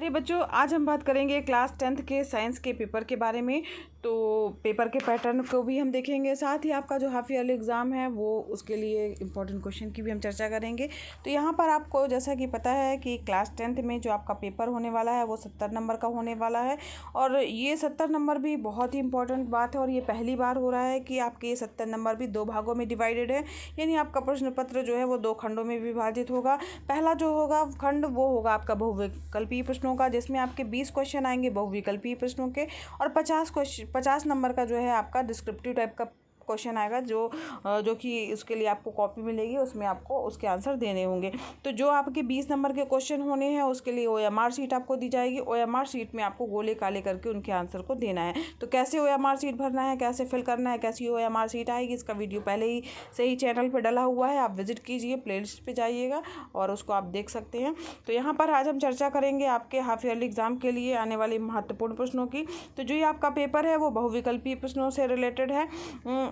अरे बच्चों, आज हम बात करेंगे क्लास 10th के साइंस के पेपर के बारे में। तो पेपर के पैटर्न को भी हम देखेंगे, साथ ही आपका जो हाफ ईयरली एग्ज़ाम है वो उसके लिए इम्पोर्टेंट क्वेश्चन की भी हम चर्चा करेंगे। तो यहाँ पर आपको जैसा कि पता है कि क्लास 10th में जो आपका पेपर होने वाला है वो 70 नंबर का होने वाला है। और ये 70 नंबर भी बहुत ही इंपॉर्टेंट बात है, और ये पहली बार हो रहा है कि आपके ये 70 नंबर भी 2 भागों में डिवाइडेड है। यानी आपका प्रश्न पत्र जो है वो 2 खंडों में विभाजित होगा। पहला जो होगा खंड वो होगा आपका बहुविकल्पीय प्रश्नों का, जिसमें आपके 20 क्वेश्चन आएंगे बहुविकल्पीय प्रश्नों के, और 50 नंबर का जो है आपका डिस्क्रिप्टिव टाइप का क्वेश्चन आएगा, जो कि उसके लिए आपको कॉपी मिलेगी, उसमें आपको उसके आंसर देने होंगे। तो जो आपके 20 नंबर के क्वेश्चन होने हैं उसके लिए OMR शीट आपको दी जाएगी। OMR शीट में आपको गोले काले करके उनके आंसर को देना है। तो कैसे OMR शीट भरना है, कैसे फिल करना है, कैसी OMR शीट आएगी, इसका वीडियो पहले ही से ही चैनल पर डला हुआ है, आप विजिट कीजिए, प्लेलिस्ट पर जाइएगा और उसको आप देख सकते हैं। तो यहाँ पर आज हम चर्चा करेंगे आपके हाफ ईयरली एग्जाम के लिए आने वाले महत्वपूर्ण प्रश्नों की। तो जो ये आपका पेपर है वो बहुविकल्पीय प्रश्नों से रिलेटेड है,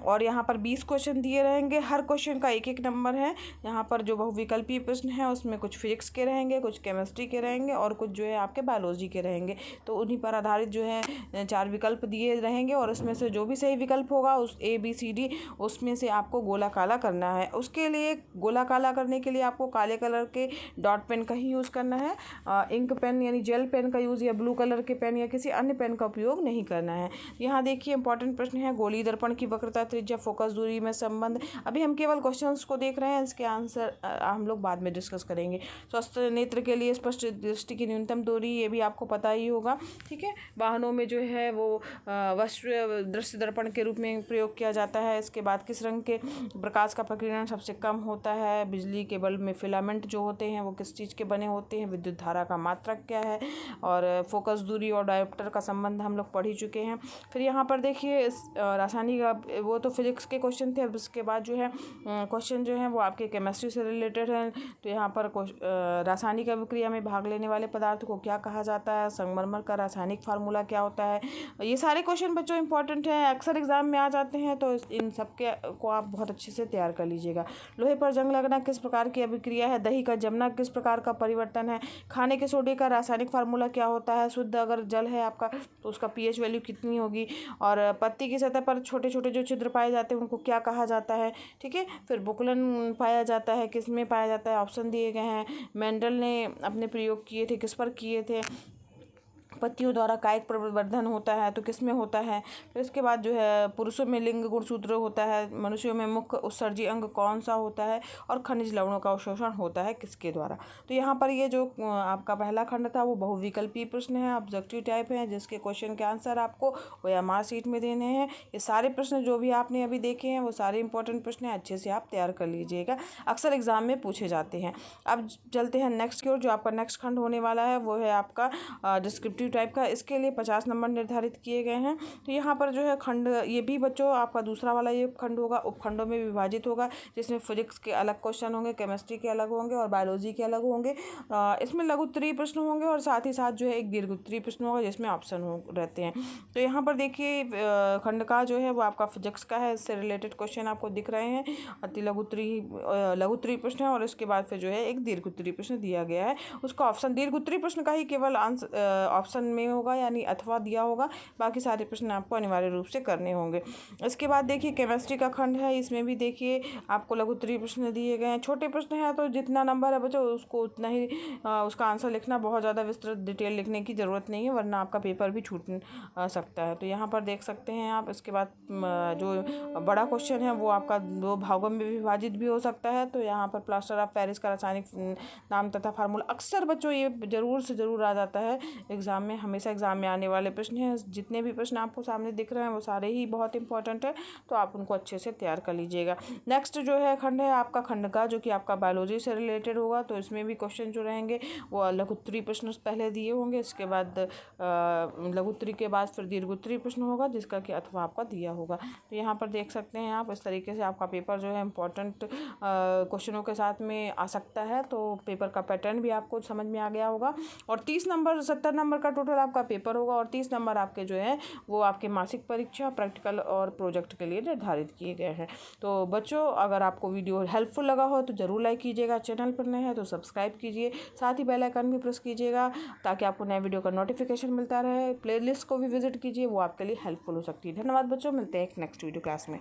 और यहाँ पर 20 क्वेश्चन दिए रहेंगे, हर क्वेश्चन का 1-1 नंबर है। यहाँ पर जो बहुविकल्पीय प्रश्न है उसमें कुछ फिजिक्स के रहेंगे, कुछ केमिस्ट्री के रहेंगे और कुछ जो है आपके बायोलॉजी के रहेंगे। तो उन्हीं पर आधारित जो है 4 विकल्प दिए रहेंगे, और उसमें से जो भी सही विकल्प होगा उस ABCD उसमें से आपको गोला काला करना है। उसके लिए गोला काला करने के लिए आपको काले कलर के डॉट पेन का ही यूज़ करना है, इंक पेन यानी जेल पेन का यूज़ या ब्लू कलर के पेन या किसी अन्य पेन का उपयोग नहीं करना है। यहाँ देखिए इंपॉर्टेंट प्रश्न है, गोली दर्पण की वक्रता, त्रिज्या, फोकस दूरी में संबंध। अभी हम केवल क्वेश्चंस को देख रहे हैं, इसके आंसर हम लोग बाद में डिस्कस करेंगे। स्वस्थ नेत्र के लिए स्पष्ट दृष्टि की न्यूनतम दूरी, ये भी आपको पता ही होगा, ठीक है। वाहनों में जो है वो वस्त्र दृश्य दर्पण के रूप में प्रयोग किया जाता है। इसके बाद किस रंग के प्रकाश का प्रकीर्णन सबसे कम होता है, बिजली के बल्ब में फिलामेंट जो होते हैं वो किस चीज़ के बने होते हैं, विद्युत धारा का मात्रक क्या है, और फोकस दूरी और डायोप्टर का संबंध हम लोग पढ़ ही चुके हैं। फिर यहाँ पर देखिए रासायनिक, वो तो फिजिक्स के क्वेश्चन थे। अब उसके बाद जो है क्वेश्चन जो है वो आपके केमिस्ट्री से रिलेटेड है। तो यहाँ पर रासायनिक अभिक्रिया में भाग लेने वाले पदार्थ को क्या कहा जाता है, संगमरमर का रासायनिक फार्मूला क्या होता है। ये सारे क्वेश्चन बच्चों इंपॉर्टेंट हैं, अक्सर एग्जाम में आ जाते हैं, तो इन सब के को आप बहुत अच्छे से तैयार कर लीजिएगा। लोहे पर जंग लगना किस प्रकार की अभिक्रिया है, दही का जमना किस प्रकार का परिवर्तन है, खाने के सोडे का रासायनिक फार्मूला क्या होता है, शुद्ध अगर जल है आपका तो उसका pH वैल्यू कितनी होगी, और पत्ती की सतह पर छोटे छोटे जो छिद्र पाए जाते हैं उनको क्या कहा जाता है, ठीक है। फिर बुकलन पाया जाता है, किस में पाया जाता है, ऑप्शन दिए गए हैं। मेंडल ने अपने प्रयोग किए थे, किस पर किए थे। पत्तियों द्वारा कायिक प्रवर्धन होता है तो किस में होता है। फिर इसके बाद जो है पुरुषों में लिंग गुणसूत्र होता है, मनुष्यों में मुख्य उत्सर्जी अंग कौन सा होता है, और खनिज लवणों का अवशोषण होता है किसके द्वारा। तो यहाँ पर ये जो आपका पहला खंड था वो बहुविकल्पीय प्रश्न है, ऑब्जेक्टिव टाइप है, जिसके क्वेश्चन के आंसर आपको OMR शीट में देने हैं। ये सारे प्रश्न जो भी आपने अभी देखे हैं वो सारे इंपॉर्टेंट प्रश्न हैं, अच्छे से आप तैयार कर लीजिएगा, अक्सर एग्जाम में पूछे जाते हैं। अब चलते हैं नेक्स्ट की ओर। जो आपका नेक्स्ट खंड होने वाला है वो है आपका डिस्क्रिप्टिव टाइप का। इसके लिए 50 नंबर निर्धारित किए गए हैं। तो यहाँ पर जो है खंड, ये भी बच्चों आपका दूसरा वाला ये खंड होगा, उपखंडों में विभाजित होगा, जिसमें फिजिक्स के अलग क्वेश्चन होंगे, केमिस्ट्री के अलग होंगे और बायोलॉजी के अलग होंगे। इसमें लघु उत्तरीय प्रश्न होंगे और साथ ही साथ जो है एक दीर्घ उत्तरीय प्रश्न होगा जिसमें ऑप्शन रहते हैं। तो यहाँ पर देखिए खंड का जो है वो आपका फिजिक्स का है, इससे रिलेटेड क्वेश्चन आपको दिख रहे हैं। अति लघु उत्तरीय प्रश्न है, और इसके बाद फिर जो है एक दीर्घ उत्तरीय प्रश्न दिया गया है। उसका ऑप्शन दीर्घ उत्तरीय प्रश्न का ही केवल ऑप्शन में होगा, यानी अथवा दिया होगा, बाकी सारे प्रश्न आपको अनिवार्य रूप से करने होंगे। इसके बाद देखिए केमिस्ट्री का खंड है, इसमें भी देखिए आपको लघु उत्तरीय प्रश्न दिए गए हैं। छोटे प्रश्न है तो जितना नंबर है बच्चों उसको उतना ही उसका आंसर लिखना, बहुत ज़्यादा विस्तृत डिटेल लिखने की ज़रूरत नहीं है, वरना आपका पेपर भी छूट सकता है। तो यहाँ पर देख सकते हैं आप। इसके बाद जो बड़ा क्वेश्चन है वो आपका 2 भागों में विभाजित भी हो सकता है। तो यहाँ पर प्लास्टर ऑफ पेरिस का रासायनिक नाम तथा फार्मूला, अक्सर बच्चों ये जरूर से ज़रूर आ जाता है एग्जाम में, हमेशा एग्जाम में आने वाले प्रश्न हैं। जितने भी प्रश्न आपको सामने दिख रहे हैं वो सारे ही बहुत इंपॉर्टेंट है, तो आप उनको अच्छे से तैयार कर लीजिएगा। नेक्स्ट जो है खंड है आपका खंड का, जो कि आपका बायोलॉजी से रिलेटेड होगा। तो इसमें भी क्वेश्चन जो रहेंगे वो लघु उत्तरीय प्रश्न पहले दिए होंगे, इसके बाद लघु उत्तरीय के बाद फिर दीर्घ उत्तरीय प्रश्न होगा, जिसका कि अथवा आपका दिया होगा। तो यहाँ पर देख सकते हैं आप, इस तरीके से आपका पेपर जो है इंपॉर्टेंट क्वेश्चनों के साथ में आ सकता है। तो पेपर का पैटर्न भी आपको समझ में आ गया होगा। और 30 नंबर 70 नंबर का नंबर टोटल आपका पेपर होगा और 30 नंबर आपके जो है वो आपके मासिक परीक्षा, प्रैक्टिकल और प्रोजेक्ट के लिए निर्धारित किए गए हैं। तो बच्चों, अगर आपको वीडियो हेल्पफुल लगा हो तो ज़रूर लाइक कीजिएगा, चैनल पर नए हैं तो सब्सक्राइब कीजिए, साथ ही बेल आइकन भी प्रेस कीजिएगा ताकि आपको नए वीडियो का नोटिफिकेशन मिलता रहे। प्लेलिस्ट को भी विजिट कीजिए, वो आपके लिए हेल्पफुल हो सकती है। धन्यवाद बच्चों, मिलते हैं एक नेक्स्ट वीडियो क्लास में।